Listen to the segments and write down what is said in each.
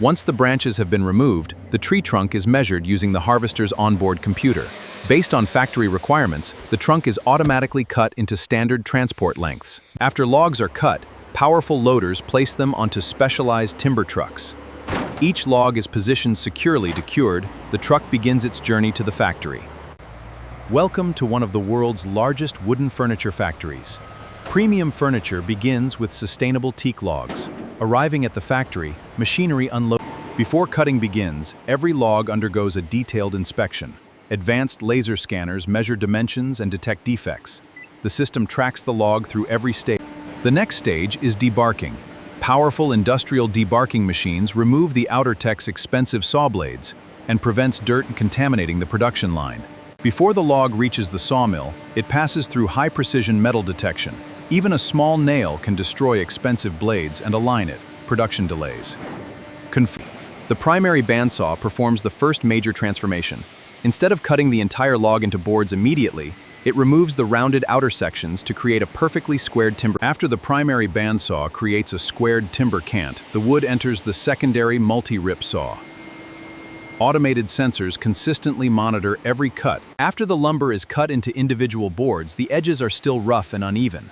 Once the branches have been removed, the tree trunk is measured using the harvester's onboard computer. Based on factory requirements, the trunk is automatically cut into standard transport lengths. After logs are cut, powerful loaders place them onto specialized timber trucks. Each log is positioned securely to cured. The truck begins its journey to the factory. Welcome to one of the world's largest wooden furniture factories. Premium furniture begins with sustainable teak logs. Arriving at the factory, machinery unloads. Before cutting begins, every log undergoes a detailed inspection. Advanced laser scanners measure dimensions and detect defects. The system tracks the log through every stage. The next stage is debarking. Powerful industrial debarking machines remove the outer tech's expensive saw blades and prevents dirt contaminating the production line. Before the log reaches the sawmill, it passes through high-precision metal detection. Even a small nail can destroy expensive blades and align it. Production delays. The primary bandsaw performs the first major transformation. Instead of cutting the entire log into boards immediately, it removes the rounded outer sections to create a perfectly squared timber. After the primary bandsaw creates a squared timber cant, the wood enters the secondary multi-rip saw. Automated sensors consistently monitor every cut. After the lumber is cut into individual boards, the edges are still rough and uneven.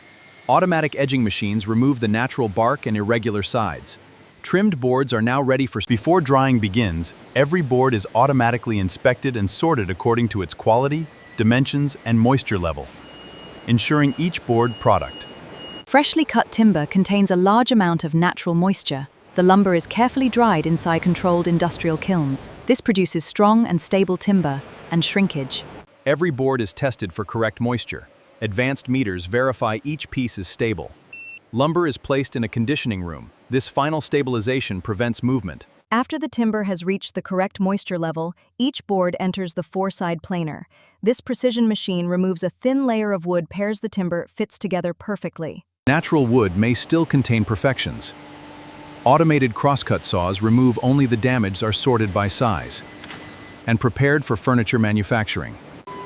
Automatic edging machines remove the natural bark and irregular sides. Trimmed boards are now ready for... Before drying begins, every board is automatically inspected and sorted according to its quality, dimensions, and moisture level, ensuring each board product. Freshly cut timber contains a large amount of natural moisture. The lumber is carefully dried inside controlled industrial kilns. This produces strong and stable timber and shrinkage. Every board is tested for correct moisture. Advanced meters verify each piece is stable. Lumber is placed in a conditioning room. This final stabilization prevents movement. After the timber has reached the correct moisture level, each board enters the four-side planer. This precision machine removes a thin layer of wood, pairs the timber, fits together perfectly. Natural wood may still contain imperfections. Automated crosscut saws remove only the damaged, are sorted by size, and prepared for furniture manufacturing.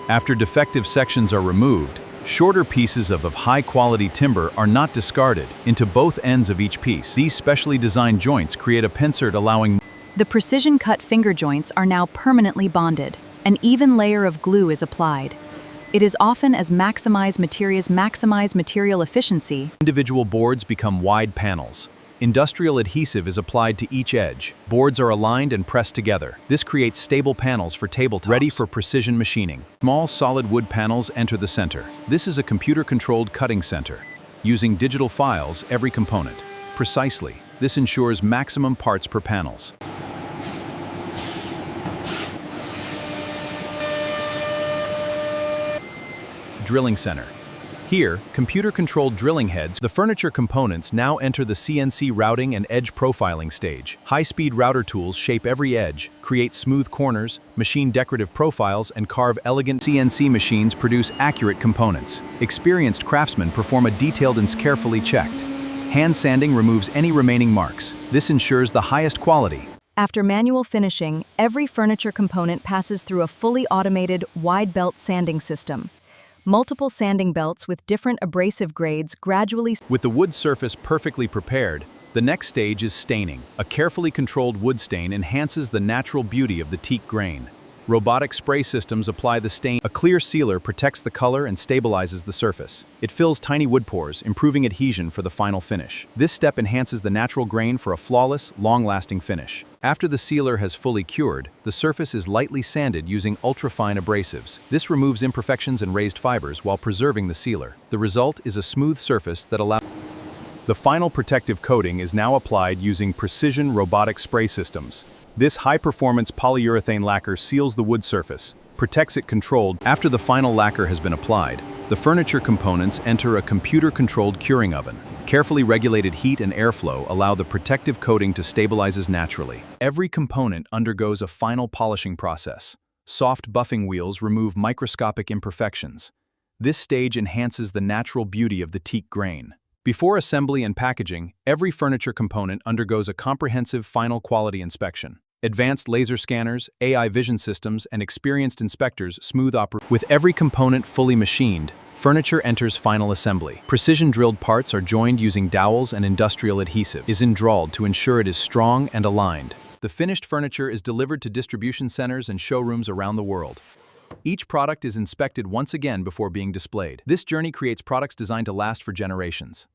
After defective sections are removed, shorter pieces of high-quality timber are not discarded into both ends of each piece. These specially designed joints create a pincert allowing... The precision-cut finger joints are now permanently bonded. An even layer of glue is applied. It is often as maximize material efficiency. Individual boards become wide panels. Industrial adhesive is applied to each edge. Boards are aligned and pressed together. This creates stable panels for tabletops, ready for precision machining. Small solid wood panels enter the center. This is a computer-controlled cutting center. Using digital files, every component. Precisely. This ensures maximum parts per panels. Drilling center. Here, computer-controlled drilling heads, the furniture components now enter the CNC routing and edge profiling stage. High-speed router tools shape every edge, create smooth corners, machine decorative profiles, and carve elegant. CNC machines produce accurate components. Experienced craftsmen perform a detailed and carefully checked. Hand sanding removes any remaining marks. This ensures the highest quality. After manual finishing, every furniture component passes through a fully automated wide belt sanding system. Multiple sanding belts with different abrasive grades gradually... With the wood surface perfectly prepared, the next stage is staining. A carefully controlled wood stain enhances the natural beauty of the teak grain. Robotic spray systems apply the stain. A clear sealer protects the color and stabilizes the surface. It fills tiny wood pores, improving adhesion for the final finish. This step enhances the natural grain for a flawless, long-lasting finish. After the sealer has fully cured, the surface is lightly sanded using ultra-fine abrasives. This removes imperfections and raised fibers while preserving the sealer. The result is a smooth surface that allows... The final protective coating is now applied using precision robotic spray systems. This high-performance polyurethane lacquer seals the wood surface, protects it controlled. After the final lacquer has been applied, the furniture components enter a computer-controlled curing oven. Carefully regulated heat and airflow allow the protective coating to stabilize naturally. Every component undergoes a final polishing process. Soft buffing wheels remove microscopic imperfections. This stage enhances the natural beauty of the teak grain. Before assembly and packaging, every furniture component undergoes a comprehensive final quality inspection. Advanced laser scanners, AI vision systems, and experienced inspectors smooth operation. With every component fully machined, furniture enters final assembly. Precision-drilled parts are joined using dowels and industrial adhesive. Is enthralled to ensure it is strong and aligned. The finished furniture is delivered to distribution centers and showrooms around the world. Each product is inspected once again before being displayed. This journey creates products designed to last for generations.